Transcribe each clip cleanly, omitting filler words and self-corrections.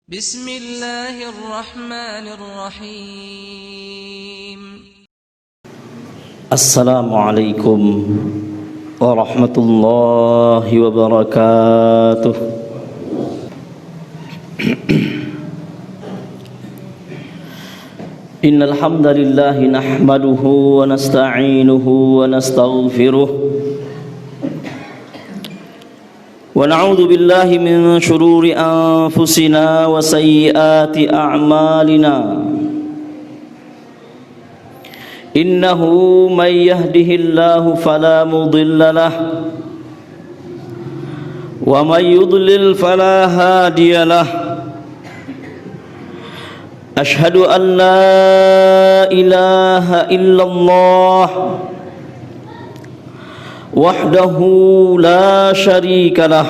Bismillahirrahmanirrahim. Assalamualaikum warahmatullahi wabarakatuh. Innal hamdalillah nahmaduhu wa nasta'inuhu wa nastaghfiruh wa na'udzu billahi min shururi anfusina wa sayyiati a'malina. Innahu may yahdihillahu fala mudilla lahu wa may yudlil fala hadiya lahu. Ashhadu an la ilaha illallah wahdahu la syarika lah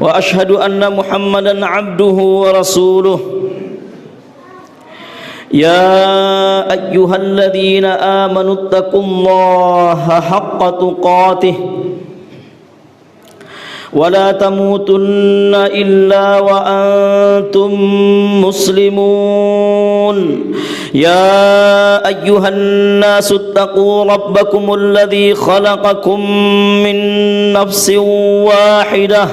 wa ashhadu anna Muhammadan abduhu wa rasuluh. Ya ayyuhalladzina amanu taqullaha haqqa tuqatih wa la tamutunna illa wa antum muslimun. Ya ayyuhan nasu taqu rabbakumul ladzi khalaqakum min nafsin wahidah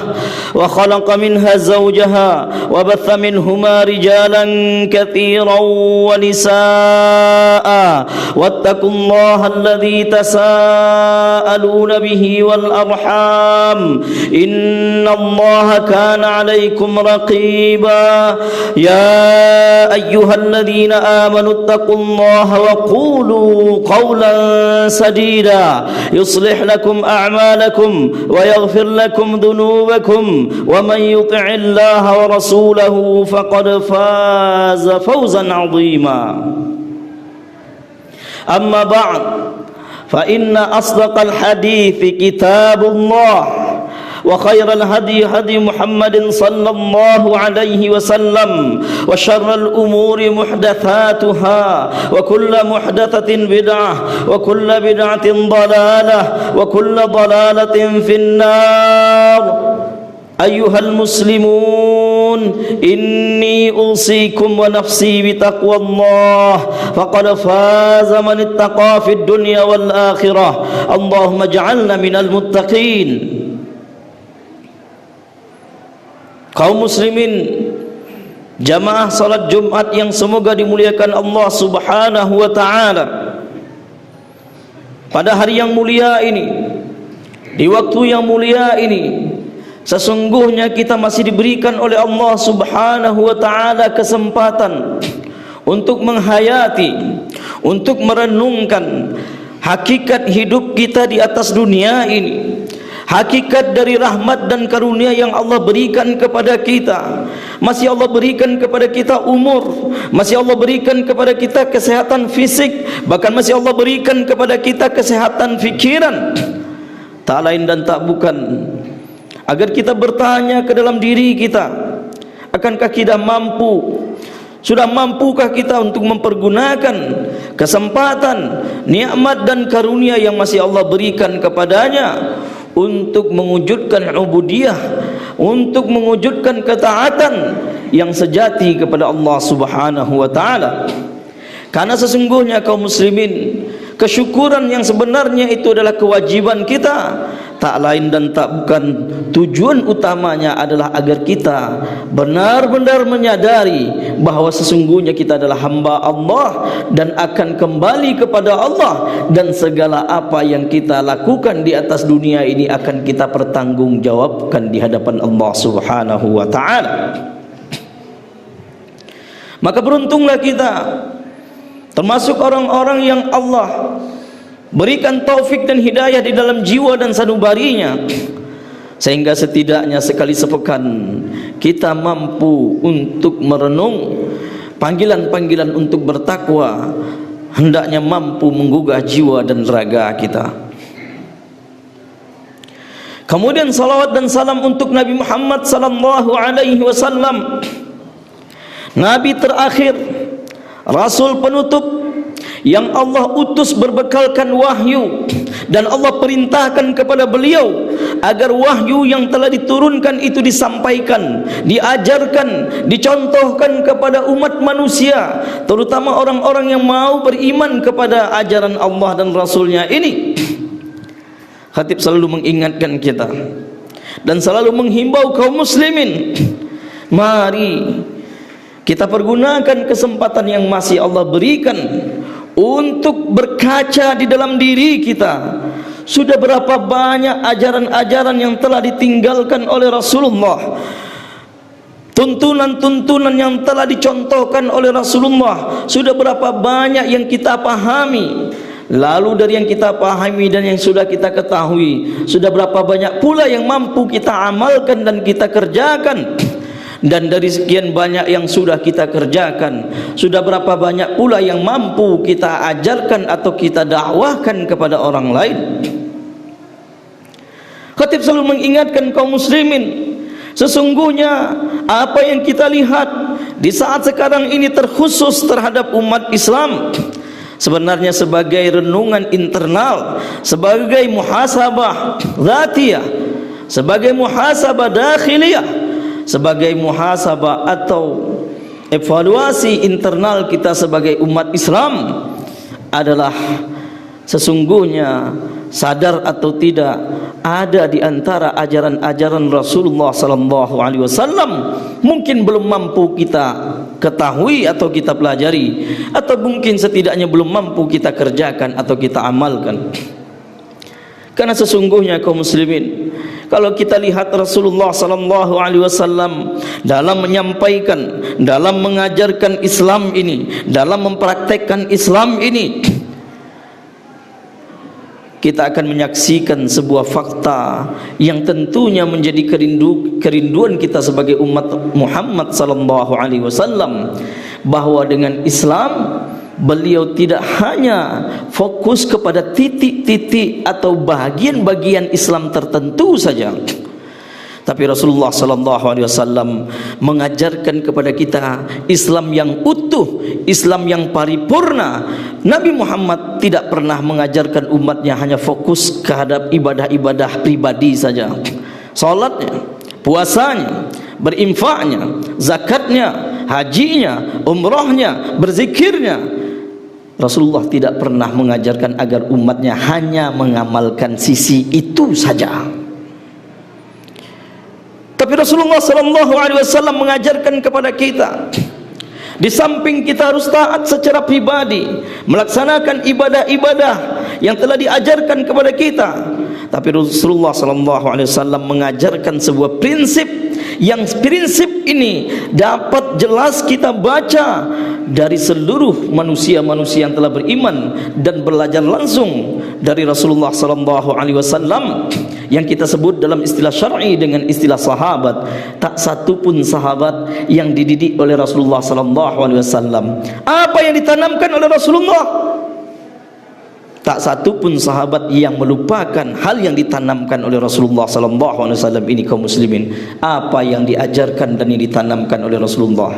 wa khalaqa minha zawjaha wa batha minhuma rijalan katsiran wa nisaa wattaqullaha alladzi tasaaluna bihi wal arham innallaha kana 'alaykum raqiba. Ya ayyuhalladzina amanu ittaqullaha wa qulu qawlan sadida yuslih lakum a'malakum wa yaghfir lakum dhunubakum wa man yuti'illaha wa rasulahu faqad faza fawzan 'azima. Amma ba'd, fa inna asdaqal hadithi kitabullah wa khairal hadi hadi Muhammadin sallallahu alaihi wasallam wa syarral umuri muhdatsatuha wa kullu muhdatsatin bid'ah wa kullu bid'atin dhalalah wa kullu dhalalatin finnar. Ayyuhal muslimun, inni usikum wa nafsi bitaqwallah faqad faza man ittaqa fid dunya wal akhirah. Allahumma ij'alna minal muttaqin. Kaum muslimin, jamaah salat Jumat yang semoga dimuliakan Allah Subhanahu wa taala. Pada hari yang mulia ini, di waktu yang mulia ini, sesungguhnya kita masih diberikan oleh Allah Subhanahu wa taala kesempatan untuk menghayati, untuk merenungkan hakikat hidup kita di atas dunia ini. Hakikat dari rahmat dan karunia yang Allah berikan kepada kita. Masih Allah berikan kepada kita umur, masih Allah berikan kepada kita kesehatan fisik, bahkan masih Allah berikan kepada kita kesehatan fikiran. Tak lain dan tak bukan agar kita bertanya ke dalam diri kita, akankah kita mampu? Sudah mampukah kita untuk mempergunakan kesempatan, nikmat dan karunia yang masih Allah berikan kepadanya untuk mewujudkan ubudiyah, untuk mewujudkan ketaatan yang sejati kepada Allah Subhanahu wa taala. Karena sesungguhnya kaum muslimin, kesyukuran yang sebenarnya itu adalah kewajiban kita. Tak lain dan tak bukan, tujuan utamanya adalah agar kita benar-benar menyadari bahawa sesungguhnya kita adalah hamba Allah dan akan kembali kepada Allah, dan segala apa yang kita lakukan di atas dunia ini akan kita pertanggungjawabkan di hadapan Allah Subhanahu wa taala. Maka beruntunglah kita, termasuk orang-orang yang Allah berikan taufik dan hidayah di dalam jiwa dan sanubarinya, sehingga setidaknya sekali sepekan kita mampu untuk merenung panggilan-panggilan untuk bertakwa, hendaknya mampu menggugah jiwa dan raga kita. Kemudian salawat dan salam untuk Nabi Muhammad sallallahu alaihi wasallam, Nabi terakhir, Rasul penutup yang Allah utus berbekalkan wahyu dan Allah perintahkan kepada beliau agar wahyu yang telah diturunkan itu disampaikan, diajarkan, dicontohkan kepada umat manusia, terutama orang-orang yang mau beriman kepada ajaran Allah dan Rasulnya ini. Khatib selalu mengingatkan kita dan selalu menghimbau kaum muslimin, mari kita pergunakan kesempatan yang masih Allah berikan untuk berkaca di dalam diri kita. Sudah berapa banyak ajaran-ajaran yang telah ditinggalkan oleh Rasulullah, tuntunan-tuntunan yang telah dicontohkan oleh Rasulullah, sudah berapa banyak yang kita pahami. Lalu dari yang kita pahami dan yang sudah kita ketahui, sudah berapa banyak pula yang mampu kita amalkan dan kita kerjakan. Dan dari sekian banyak yang sudah kita kerjakan, sudah berapa banyak pula yang mampu kita ajarkan atau kita dakwahkan kepada orang lain. Khatib selalu mengingatkan kaum muslimin, sesungguhnya apa yang kita lihat di saat sekarang ini terkhusus terhadap umat Islam sebenarnya sebagai renungan internal, sebagai muhasabah zatiyah, sebagai muhasabah dakhiliyah, sebagai muhasabah atau evaluasi internal kita sebagai umat Islam adalah sesungguhnya sadar atau tidak ada di antara ajaran-ajaran Rasulullah sallallahu alaihi wasallam mungkin belum mampu kita ketahui atau kita pelajari, atau mungkin setidaknya belum mampu kita kerjakan atau kita amalkan. Karena sesungguhnya kaum muslimin, kalau kita lihat Rasulullah sallallahu alaihi wasallam dalam menyampaikan, dalam mengajarkan Islam ini, dalam mempraktekkan Islam ini, kita akan menyaksikan sebuah fakta yang tentunya menjadi kerinduan kita sebagai umat Muhammad sallallahu alaihi wasallam, bahwa dengan Islam beliau tidak hanya fokus kepada titik-titik atau bagian-bagian Islam tertentu saja, tapi Rasulullah sallallahu alaihi wasallam mengajarkan kepada kita Islam yang utuh, Islam yang paripurna. Nabi Muhammad tidak pernah mengajarkan umatnya hanya fokus terhadap ibadah-ibadah pribadi saja, salatnya, puasanya, berinfaknya, zakatnya, hajinya, umrahnya, berzikirnya. Rasulullah tidak pernah mengajarkan agar umatnya hanya mengamalkan sisi itu saja. Tapi Rasulullah sallallahu alaihi wasallam mengajarkan kepada kita, di samping kita harus taat secara pribadi, melaksanakan ibadah-ibadah yang telah diajarkan kepada kita, tapi Rasulullah sallallahu alaihi wasallam mengajarkan sebuah prinsip, yang prinsip ini dapat jelas kita baca dari seluruh manusia-manusia yang telah beriman dan belajar langsung dari Rasulullah sallallahu alaihi wasallam, yang kita sebut dalam istilah syar'i dengan istilah sahabat. Tak satu pun sahabat yang dididik oleh Rasulullah sallallahu alaihi wasallam. Apa yang ditanamkan oleh Rasulullah, tak satu pun sahabat yang melupakan hal yang ditanamkan oleh Rasulullah sallallahu alaihi wasallam ini. Kaum muslimin, apa yang diajarkan dan yang ditanamkan oleh Rasulullah?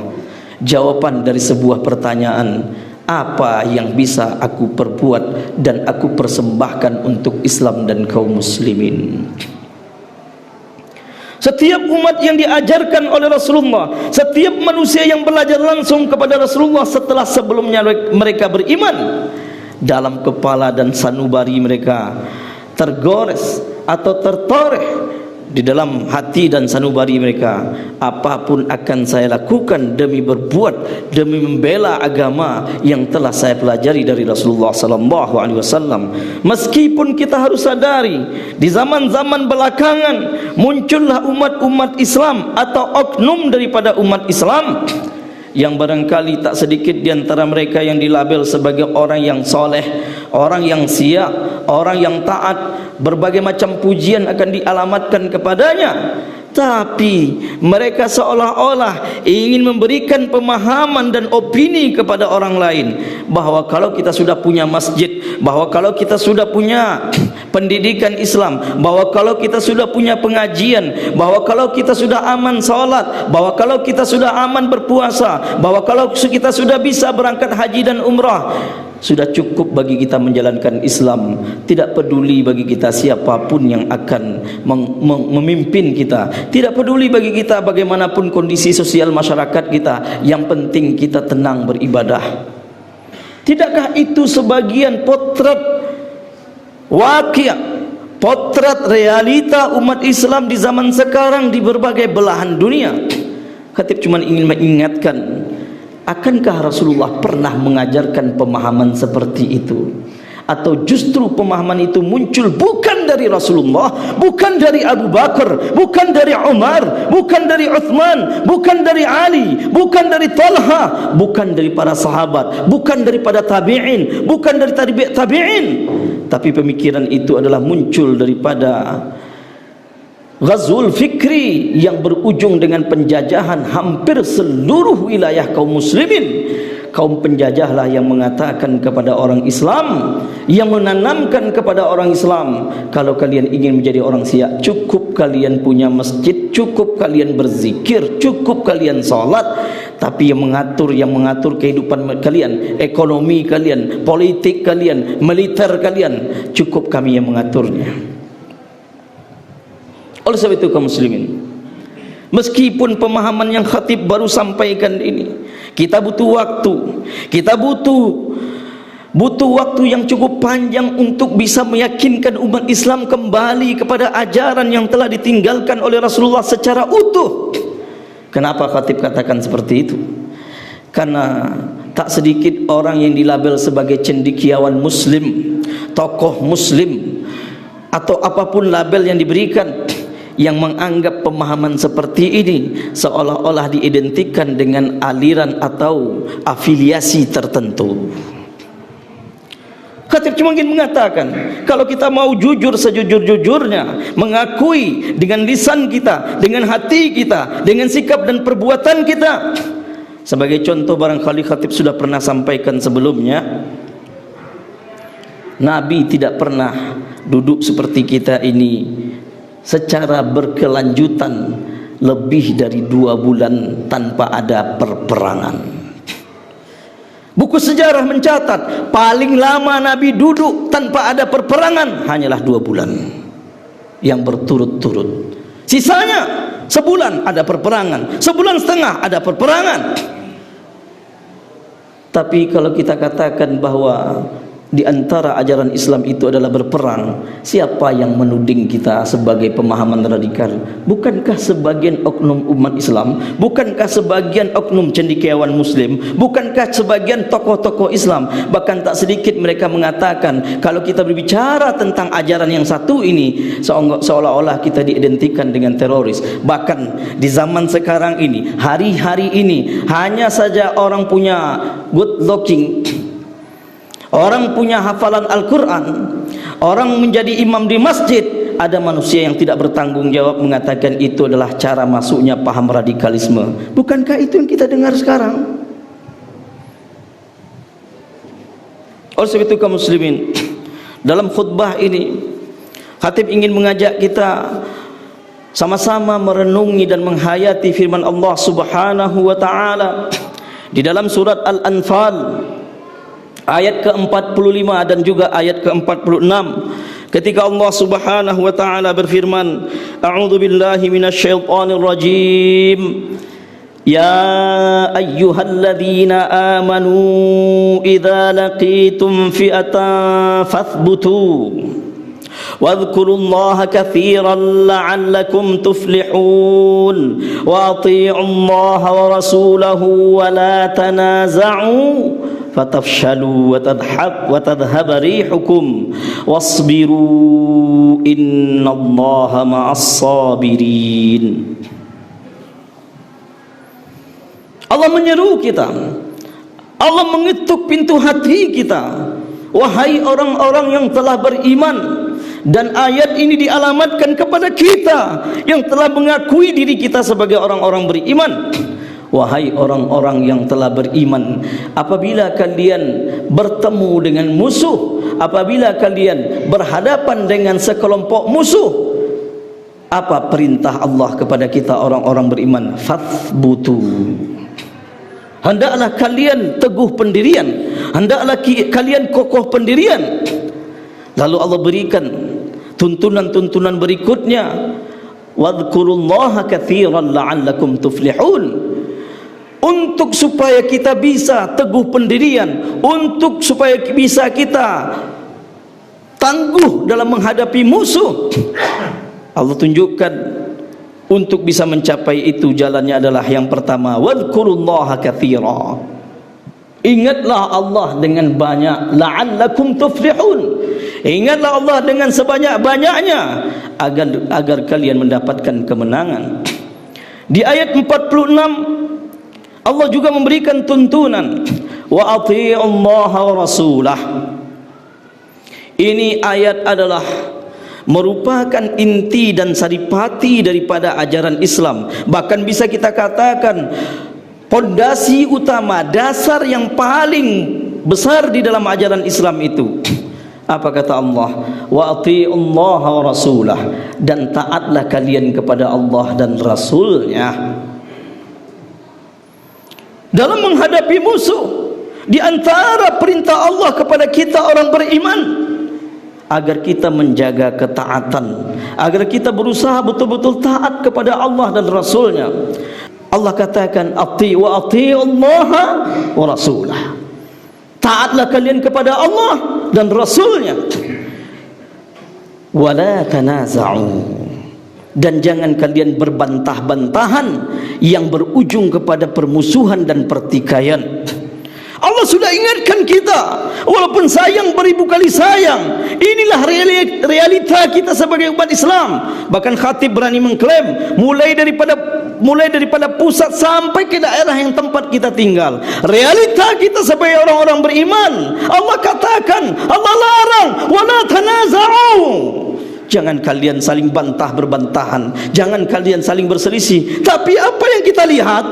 Jawaban dari sebuah pertanyaan, apa yang bisa aku perbuat dan aku persembahkan untuk Islam dan kaum muslimin? Setiap umat yang diajarkan oleh Rasulullah, setiap manusia yang belajar langsung kepada Rasulullah setelah sebelumnya mereka beriman, dalam kepala dan sanubari mereka tergores atau tertoreh di dalam hati dan sanubari mereka, apapun akan saya lakukan demi berbuat, demi membela agama yang telah saya pelajari dari Rasulullah sallallahu alaihi wasallam. Meskipun kita harus sadari di zaman-zaman belakangan muncullah umat-umat Islam atau oknum daripada umat Islam yang barangkali tak sedikit di antara mereka yang dilabel sebagai orang yang soleh, orang yang siap, orang yang taat. Berbagai macam pujian akan dialamatkan kepadanya, tapi mereka seolah-olah ingin memberikan pemahaman dan opini kepada orang lain bahwa kalau kita sudah punya masjid, bahwa kalau kita sudah punya pendidikan Islam, bahwa kalau kita sudah punya pengajian, bahwa kalau kita sudah aman salat, bahwa kalau kita sudah aman berpuasa, bahwa kalau kita sudah bisa berangkat haji dan umrah, Sudah cukup bagi kita menjalankan Islam. Tidak peduli bagi kita siapapun yang akan memimpin kita. Tidak peduli bagi kita bagaimanapun kondisi sosial masyarakat kita. Yang penting kita tenang beribadah. Tidakkah itu sebagian potret wakil, potret realita umat Islam di zaman sekarang di berbagai belahan dunia? Khatib cuma ingin mengingatkan, akankah Rasulullah pernah mengajarkan pemahaman seperti itu? Atau justru pemahaman itu muncul bukan dari Rasulullah, bukan dari Abu Bakar, bukan dari Umar, bukan dari Uthman, bukan dari Ali, bukan dari Talha, bukan dari para sahabat, bukan daripada tabi'in, bukan dari tabi'in, tapi pemikiran itu adalah muncul daripada Ghazul Fikri yang berujung dengan penjajahan hampir seluruh wilayah kaum muslimin. Kaum penjajahlah yang mengatakan kepada orang Islam, yang menanamkan kepada orang Islam, kalau kalian ingin menjadi orang Syiah, cukup kalian punya masjid, cukup kalian berzikir, cukup kalian salat, tapi yang mengatur kehidupan kalian, ekonomi kalian, politik kalian, militer kalian, cukup kami yang mengaturnya. Oleh sebab itu kaum muslimin, meskipun pemahaman yang khatib baru sampaikan ini, kita butuh waktu. Kita butuh waktu yang cukup panjang untuk bisa meyakinkan umat Islam kembali kepada ajaran yang telah ditinggalkan oleh Rasulullah secara utuh. Kenapa khatib katakan seperti itu? Karena tak sedikit orang yang dilabel sebagai cendekiawan muslim, tokoh muslim, atau apapun label yang diberikan, yang menganggap pemahaman seperti ini seolah-olah diidentikan dengan aliran atau afiliasi tertentu. Khatib cuma ingin mengatakan, kalau kita mau jujur sejujur-jujurnya, mengakui dengan lisan kita, dengan hati kita, dengan sikap dan perbuatan kita. Sebagai contoh, barangkali khatib sudah pernah sampaikan sebelumnya, Nabi tidak pernah duduk seperti kita ini secara berkelanjutan lebih dari 2 bulan tanpa ada perperangan. Buku sejarah mencatat paling lama Nabi duduk tanpa ada perperangan hanyalah 2 bulan yang berturut-turut. Sisanya sebulan ada perperangan, sebulan setengah ada perperangan. Tapi kalau kita katakan bahwa di antara ajaran Islam itu adalah berperang, siapa yang menuding kita sebagai pemahaman radikal? Bukankah sebagian oknum umat Islam? Bukankah sebagian oknum cendekiawan muslim? Bukankah sebagian tokoh-tokoh Islam? Bahkan tak sedikit mereka mengatakan, kalau kita berbicara tentang ajaran yang satu ini, seolah-olah kita diidentikan dengan teroris. Bahkan di zaman sekarang ini, hari-hari ini, hanya saja orang punya good looking, orang punya hafalan Al-Quran, orang menjadi imam di masjid, ada manusia yang tidak bertanggung jawab mengatakan itu adalah cara masuknya paham radikalisme. Bukankah itu yang kita dengar sekarang? Oleh sebab itu kaum muslimin, dalam khutbah ini khatib ingin mengajak kita sama-sama merenungi dan menghayati firman Allah Subhanahu wa taala di dalam surat Al-Anfal ayat ke-45 dan juga ayat ke-46, ketika Allah Subhanahu wa taala berfirman, a'udzu billahi minasyaitonir rajim, ya ayyuhalladzina amanu idza laqitum fi'atan fathbutu wadhkurullaha katsiran la'allakum tuflihun wa athi'ullaha wa rasulahu wa la tanaza'u fatafshalu wa tadhhaba rihukum wasbiru innallaha ma'as sabirin. Allah menyeru kita, Allah mengetuk pintu hati kita, wahai orang-orang yang telah beriman. Dan ayat ini dialamatkan kepada kita yang telah mengakui diri kita sebagai orang-orang beriman. Wahai orang-orang yang telah beriman, apabila kalian bertemu dengan musuh, apabila kalian berhadapan dengan sekelompok musuh, apa perintah Allah kepada kita orang-orang beriman? Fathbutu. hendaklah kalian teguh pendirian, hendaklah kalian kokoh pendirian. Lalu Allah berikan tuntunan-tuntunan berikutnya, wadhkurullaha katsiran la'allakum tuflihun. Untuk supaya kita bisa teguh pendirian, untuk supaya bisa kita tangguh dalam menghadapi musuh, Allah tunjukkan untuk bisa mencapai itu jalannya adalah yang pertama, wadhkurullaha katsira. Ingatlah Allah dengan banyak, la'allakum tuflihun. Ingatlah Allah dengan sebanyak-banyaknya agar kalian mendapatkan kemenangan. Di ayat 46 Allah juga memberikan tuntunan, wa athi'ullaha wa rasulah. Ini ayat adalah merupakan inti dan saripati daripada ajaran Islam. Bahkan bisa kita katakan pondasi utama, dasar yang paling besar di dalam ajaran Islam itu. Apa kata Allah? Wa athi'ullaha wa rasulah, dan taatlah kalian kepada Allah dan Rasulnya. Dalam menghadapi musuh, di antara perintah Allah kepada kita orang beriman, agar kita menjaga ketaatan, agar kita berusaha betul-betul taat kepada Allah dan Rasulnya. Allah katakan, ati'ullaha wa rasulah. Taatlah kalian kepada Allah dan Rasulnya. Wala tanaza'u, dan jangan kalian berbantah-bantahan yang berujung kepada permusuhan dan pertikaian. Allah sudah ingatkan kita, walaupun sayang beribu kali sayang. Inilah realita kita sebagai umat Islam. Bahkan khatib berani mengklaim, mulai daripada pusat sampai ke daerah yang tempat kita tinggal, realita kita sebagai orang-orang beriman. Allah katakan, Allah larang, wala tanaza'u. Jangan kalian saling bantah berbantahan, jangan kalian saling berselisih. Tapi apa yang kita lihat,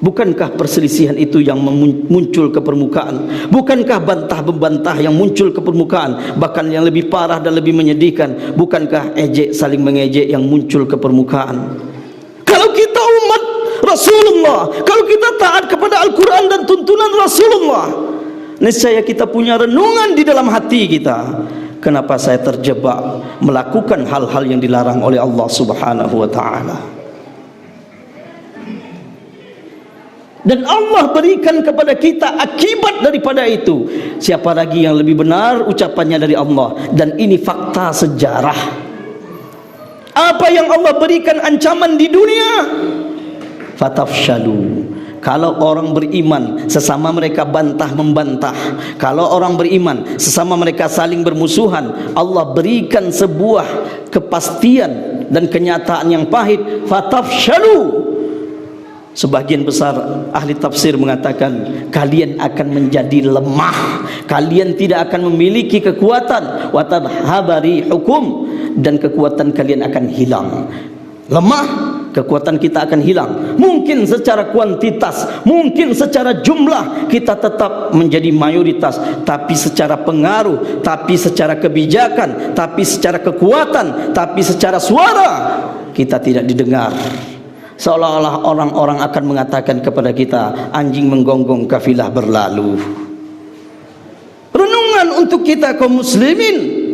bukankah perselisihan itu yang muncul ke permukaan? Bukankah bantah membantah yang muncul ke permukaan? Bahkan yang lebih parah dan lebih menyedihkan, bukankah ejek saling mengejek yang muncul ke permukaan? Kalau kita umat Rasulullah, kalau kita taat kepada Al-Quran dan tuntunan Rasulullah, niscaya kita punya renungan di dalam hati kita. Kenapa saya terjebak melakukan hal-hal yang dilarang oleh Allah Subhanahu wa ta'ala? Dan Allah berikan kepada kita akibat daripada itu. Siapa lagi yang lebih benar ucapannya dari Allah? Dan ini fakta sejarah. Apa yang Allah berikan ancaman di dunia? Fatafshalu. Kalau orang beriman sesama mereka bantah membantah, kalau orang beriman sesama mereka saling bermusuhan, Allah berikan sebuah kepastian dan kenyataan yang pahit, fatafshalu. Sebagian besar ahli tafsir mengatakan kalian akan menjadi lemah, kalian tidak akan memiliki kekuatan, wa tadhhabari hukum, dan kekuatan kalian akan hilang. Lemah, kekuatan kita akan hilang. Mungkin secara kuantitas, mungkin secara jumlah kita tetap menjadi mayoritas, tapi secara pengaruh, tapi secara kebijakan, tapi secara kekuatan, tapi secara suara kita tidak didengar. Seolah-olah orang-orang akan mengatakan kepada kita, anjing menggonggong kafilah berlalu. Renungan untuk kita kaum muslimin.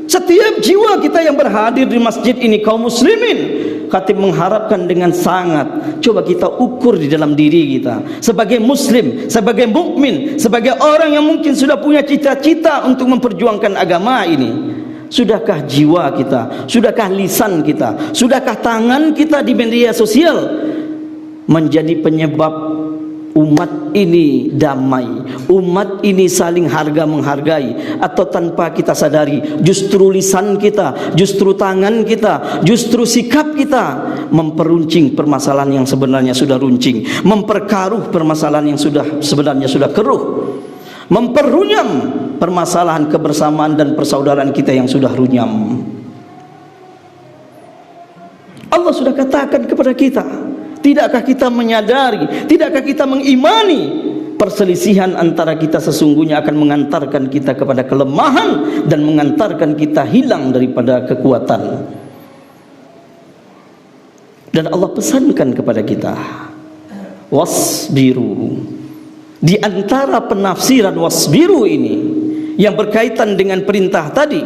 Setiap jiwa kita yang berhadir di masjid ini kaum muslimin. Khatib mengharapkan dengan sangat, coba kita ukur di dalam diri kita sebagai muslim, sebagai mukmin, sebagai orang yang mungkin sudah punya cita-cita untuk memperjuangkan agama ini. Sudahkah jiwa kita, sudahkah lisan kita, sudahkah tangan kita di media sosial menjadi penyebab umat ini damai, umat ini saling harga menghargai, atau tanpa kita sadari justru lisan kita, justru tangan kita, justru sikap kita memperuncing permasalahan yang sebenarnya sudah runcing, memperkaruh permasalahan yang sebenarnya sudah keruh, memperunyam permasalahan kebersamaan dan persaudaraan kita yang sudah runyam. Allah sudah katakan kepada kita, tidakkah kita menyadari, tidakkah kita mengimani perselisihan antara kita sesungguhnya akan mengantarkan kita kepada kelemahan dan mengantarkan kita hilang daripada kekuatan. Dan Allah pesankan kepada kita, wasbiru. Di antara penafsiran wasbiru ini yang berkaitan dengan perintah tadi,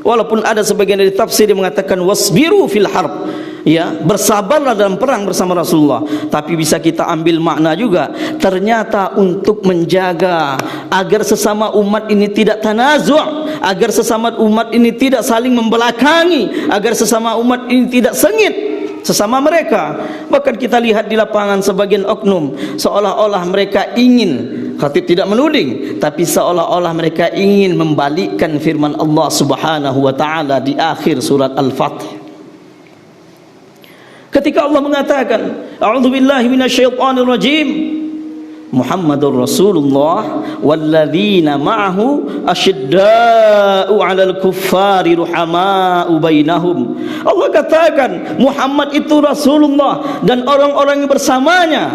walaupun ada sebagian dari tafsir yang mengatakan wasbiru fil harb, ya, bersabarlah dalam perang bersama Rasulullah, tapi bisa kita ambil makna juga ternyata untuk menjaga agar sesama umat ini tidak tanazu', agar sesama umat ini tidak saling membelakangi, agar sesama umat ini tidak sengit sesama mereka. Bahkan kita lihat di lapangan sebagian oknum seolah-olah mereka ingin, khatib tidak menuding, tapi seolah-olah mereka ingin membalikkan firman Allah Subhanahu wa taala di akhir surat Al-Fath. Ketika Allah mengatakan, a'udzubillahi minasyaitonir rajim, Muhammadur Rasulullah walladzina ma'ahu asyidda'u 'alal kuffari ruhama'u bainahum. Allah katakan Muhammad itu Rasulullah dan orang-orang yang bersamanya.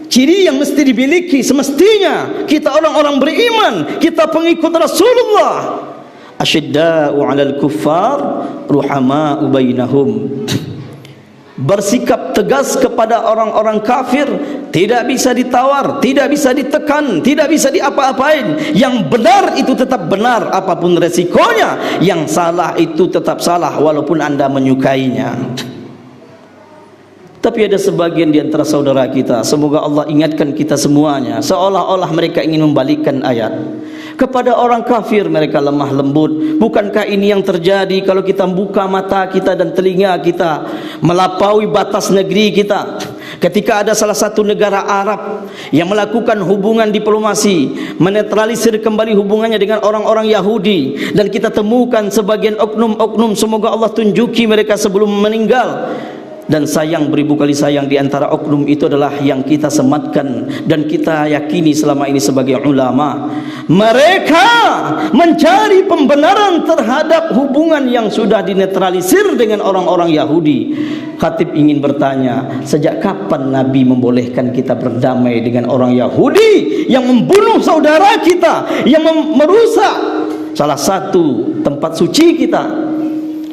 Ciri yang mesti dimiliki semestinya kita orang-orang beriman, kita pengikut Rasulullah. Asyidda'u 'alal kuffar ruhama'u bainahum. Bersikap tegas kepada orang-orang kafir, tidak bisa ditawar, tidak bisa ditekan, tidak bisa diapa-apain. Yang benar itu tetap benar apapun resikonya, yang salah itu tetap salah walaupun Anda menyukainya. Tapi ada sebagian di antara saudara kita, semoga Allah ingatkan kita semuanya, seolah-olah mereka ingin membalikkan ayat. Kepada orang kafir mereka lemah lembut. Bukankah ini yang terjadi kalau kita buka mata kita dan telinga kita melampaui batas negeri kita? Ketika ada salah satu negara Arab yang melakukan hubungan diplomasi, menetralisir kembali hubungannya dengan orang-orang Yahudi, dan kita temukan sebagian oknum-oknum, semoga Allah tunjuki mereka sebelum meninggal. Dan sayang, beribu kali sayang, di antara oknum itu adalah yang kita sematkan dan kita yakini selama ini sebagai ulama. Mereka mencari pembenaran terhadap hubungan yang sudah dinetralisir dengan orang-orang Yahudi. Khatib ingin bertanya, sejak kapan Nabi membolehkan kita berdamai dengan orang Yahudi yang membunuh saudara kita, yang merusak salah satu tempat suci kita?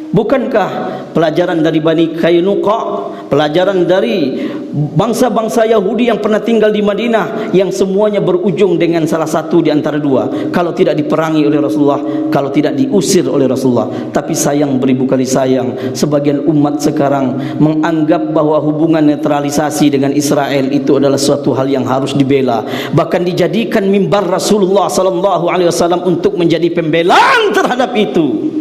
Bukankah pelajaran dari Bani Qainuqa, pelajaran dari bangsa-bangsa Yahudi yang pernah tinggal di Madinah, yang semuanya berujung dengan salah satu di antara dua, kalau tidak diperangi oleh Rasulullah, kalau tidak diusir oleh Rasulullah. Tapi sayang, beribu kali sayang, sebagian umat sekarang menganggap bahwa hubungan netralisasi dengan Israel itu adalah suatu hal yang harus dibela, bahkan dijadikan mimbar Rasulullah SAW untuk menjadi pembelaan terhadap itu.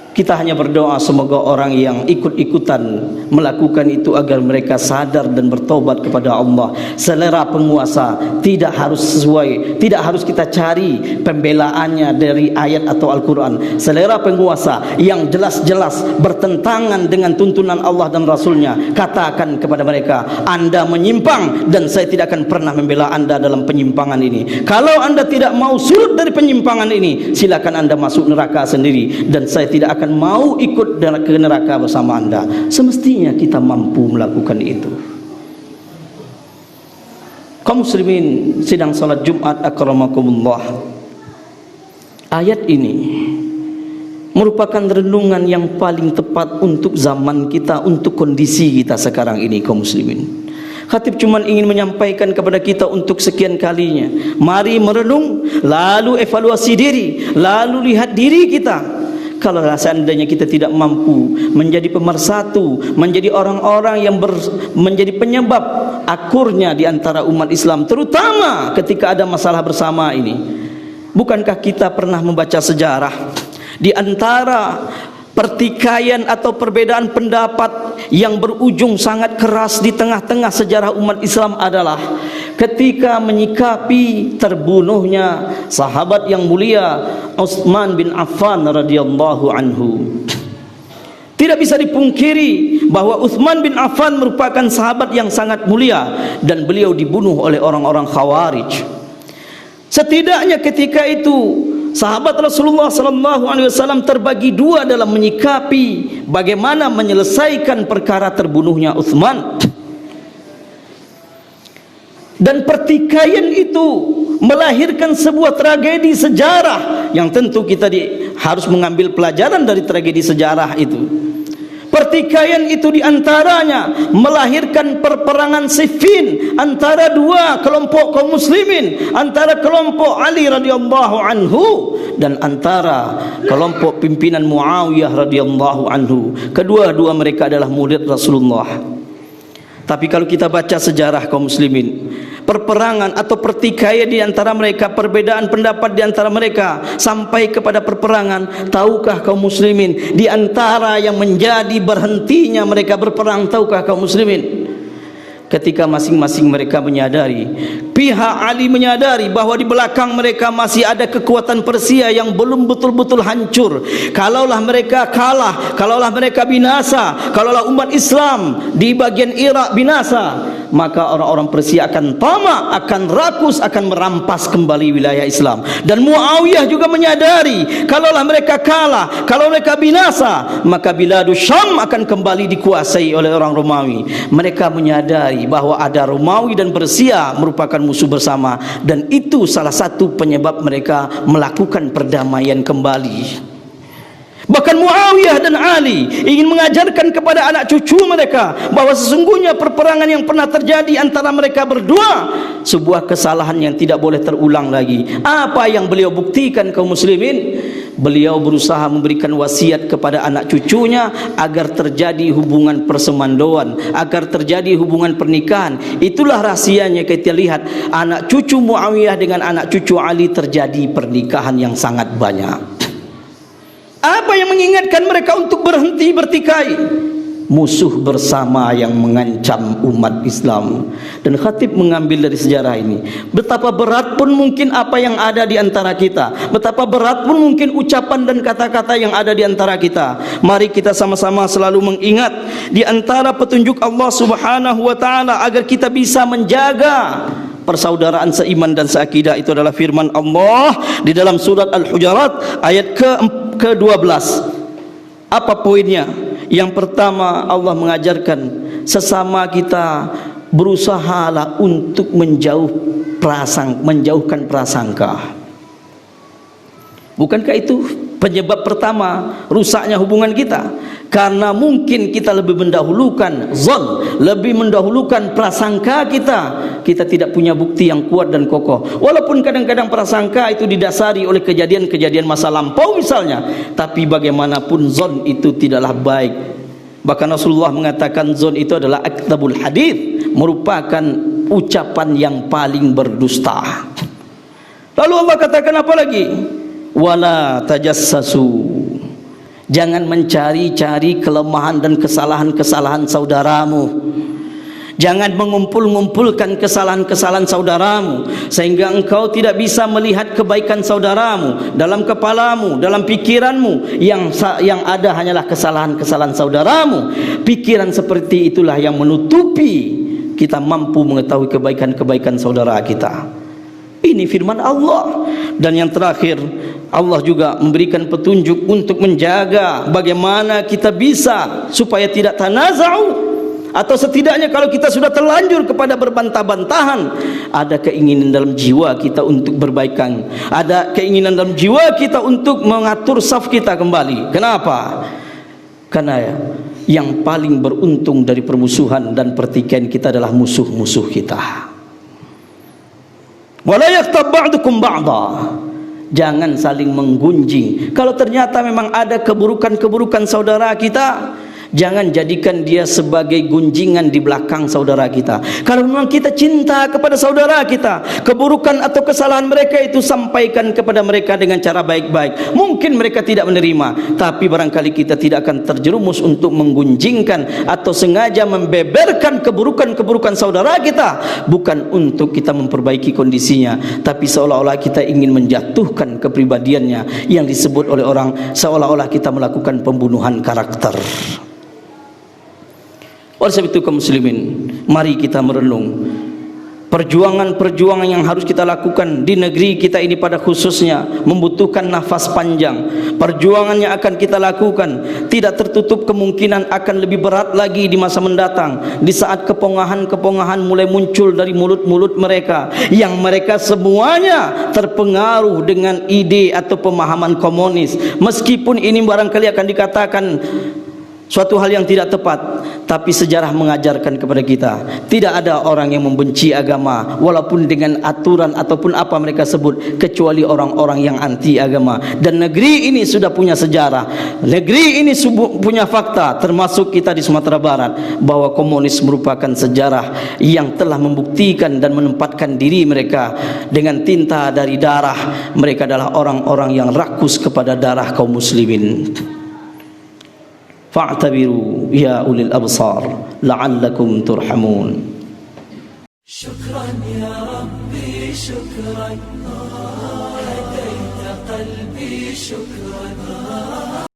Kita hanya berdoa semoga orang yang ikut-ikutan melakukan itu agar mereka sadar dan bertobat kepada Allah. Selera penguasa tidak harus sesuai, tidak harus kita cari pembelaannya dari ayat atau Al-Quran. Selera penguasa yang jelas-jelas bertentangan dengan tuntunan Allah dan Rasulnya, katakan kepada mereka, Anda menyimpang dan saya tidak akan pernah membela Anda dalam penyimpangan ini. Kalau Anda tidak mau surut dari penyimpangan ini, silakan Anda masuk neraka sendiri, dan saya tidak akan mau ikut ke neraka bersama Anda. Semestinya kita mampu melakukan itu. Kaum muslimin sedang salat Jumat akramakumullah. Ayat ini merupakan renungan yang paling tepat untuk zaman kita, untuk kondisi kita sekarang ini, kaum muslimin. Khatib cuma ingin menyampaikan kepada kita untuk sekian kalinya, mari merenung, lalu evaluasi diri, lalu lihat diri kita. Kalau seandainya kita tidak mampu menjadi pemersatu, menjadi orang-orang yang menjadi penyebab akurnya di antara umat Islam, terutama ketika ada masalah bersama ini. Bukankah kita pernah membaca sejarah di antara pertikaian atau perbedaan pendapat yang berujung sangat keras di tengah-tengah sejarah umat Islam adalah ketika menyikapi terbunuhnya sahabat yang mulia Utsman bin Affan radhiyallahu anhu. Tidak bisa dipungkiri bahwa Utsman bin Affan merupakan sahabat yang sangat mulia dan beliau dibunuh oleh orang-orang Khawarij. Setidaknya ketika itu sahabat Rasulullah SAW terbagi dua dalam menyikapi bagaimana menyelesaikan perkara terbunuhnya Utsman. Dan pertikaian itu melahirkan sebuah tragedi sejarah yang tentu kita harus mengambil pelajaran dari tragedi sejarah itu. Pertikaian itu diantaranya melahirkan perperangan Siffin antara dua kelompok kaum muslimin, antara kelompok Ali radhiyallahu anhu dan antara kelompok pimpinan Muawiyah radhiyallahu anhu. Kedua-dua mereka adalah murid Rasulullah. Tapi kalau kita baca sejarah kaum muslimin, perperangan atau pertikaian di antara mereka, perbedaan pendapat di antara mereka sampai kepada perperangan, tahukah kaum muslimin di antara yang menjadi berhentinya mereka berperang, tahukah kaum muslimin? Ketika masing-masing mereka menyadari, pihak Ali menyadari bahwa di belakang mereka masih ada kekuatan Persia yang belum betul-betul hancur. Kalaulah mereka kalah, kalaulah mereka binasa, kalaulah umat Islam di bagian Irak binasa, maka orang-orang Persia akan tamak, akan rakus, akan merampas kembali wilayah Islam. Dan Muawiyah juga menyadari, kalaulah mereka kalah, kalau mereka binasa, maka Biladus Syam akan kembali dikuasai oleh orang Romawi. Mereka menyadari bahwa ada Romawi dan Persia merupakan musuh bersama, dan itu salah satu penyebab mereka melakukan perdamaian kembali. Bahkan Muawiyah dan Ali ingin mengajarkan kepada anak cucu mereka bahwa sesungguhnya perperangan yang pernah terjadi antara mereka berdua sebuah kesalahan yang tidak boleh terulang lagi. Apa yang beliau buktikan kaum muslimin? Beliau berusaha memberikan wasiat kepada anak cucunya agar terjadi hubungan persemandoan, agar terjadi hubungan pernikahan. Itulah rahsianya kita lihat anak cucu Muawiyah dengan anak cucu Ali terjadi pernikahan yang sangat banyak. Apa yang mengingatkan mereka untuk berhenti bertikai? Musuh bersama yang mengancam umat Islam. Dan khatib mengambil dari sejarah ini, betapa berat pun mungkin apa yang ada di antara kita, betapa berat pun mungkin ucapan dan kata-kata yang ada di antara kita. Mari kita sama-sama selalu mengingat di antara petunjuk Allah Subhanahu wa taala agar kita bisa menjaga persaudaraan seiman dan seakidah itu adalah firman Allah di dalam surat Al-Hujurat ayat ke-12. Apa poinnya? Yang pertama, Allah mengajarkan sesama kita berusahalah untuk menjauhkan prasangka. Bukankah itu penyebab pertama rusaknya hubungan kita? Karena mungkin kita lebih mendahulukan zon, lebih mendahulukan prasangka kita. Kita tidak punya bukti yang kuat dan kokoh. Walaupun kadang-kadang prasangka itu didasari oleh kejadian-kejadian masa lampau misalnya, tapi bagaimanapun zon itu tidaklah baik. Bahkan Rasulullah mengatakan zon itu adalah aktabul hadith, merupakan ucapan yang paling berdusta. Lalu Allah katakan apa lagi? Wala tajassasu. Jangan mencari-cari kelemahan dan kesalahan-kesalahan saudaramu. Jangan mengumpul-ngumpulkan kesalahan-kesalahan saudaramu sehingga engkau tidak bisa melihat kebaikan saudaramu. Dalam kepalamu, dalam pikiranmu yang ada hanyalah kesalahan-kesalahan saudaramu. Pikiran seperti itulah yang menutupi kita mampu mengetahui kebaikan-kebaikan saudara kita. Ini firman Allah. Dan yang terakhir, Allah juga memberikan petunjuk untuk menjaga bagaimana kita bisa supaya tidak tanaza'u, atau setidaknya kalau kita sudah terlanjur kepada berbantah-bantahan, ada keinginan dalam jiwa kita untuk berbaikan, ada keinginan dalam jiwa kita untuk mengatur saf kita kembali. Kenapa? Karena yang paling beruntung dari permusuhan dan pertikaian kita adalah musuh-musuh kita. Wala yaktab ba'dukum ba'da. Jangan saling menggunjing. Kalau ternyata memang ada keburukan-keburukan saudara kita, jangan jadikan dia sebagai gunjingan di belakang saudara kita. Kalau memang kita cinta kepada saudara kita, keburukan atau kesalahan mereka itu sampaikan kepada mereka dengan cara baik-baik. Mungkin mereka tidak menerima, tapi barangkali kita tidak akan terjerumus untuk menggunjingkan atau sengaja membeberkan keburukan-keburukan saudara kita, bukan untuk kita memperbaiki kondisinya, tapi seolah-olah kita ingin menjatuhkan kepribadiannya, yang disebut oleh orang seolah-olah kita melakukan pembunuhan karakter. Oleh sebab itu kaum muslimin, mari kita merenung perjuangan-perjuangan yang harus kita lakukan di negeri kita ini pada khususnya membutuhkan nafas panjang. Perjuangan yang akan kita lakukan tidak tertutup kemungkinan akan lebih berat lagi di masa mendatang, di saat kepongahan-kepongahan mulai muncul dari mulut-mulut mereka yang mereka semuanya terpengaruh dengan ide atau pemahaman komunis. Meskipun ini barangkali akan dikatakan suatu hal yang tidak tepat, tapi sejarah mengajarkan kepada kita tidak ada orang yang membenci agama walaupun dengan aturan ataupun apa mereka sebut, kecuali orang-orang yang anti agama. Dan negeri ini sudah punya sejarah, negeri ini punya fakta, termasuk kita di Sumatera Barat, bahwa komunis merupakan sejarah yang telah membuktikan dan menempatkan diri mereka dengan tinta dari darah. Mereka adalah orang-orang yang rakus kepada darah kaum muslimin. Fa'tabiru ya ulil absar la'allakum turhamun. Syukran ya Rabbi, syukran, hadaita qalbi, syukran.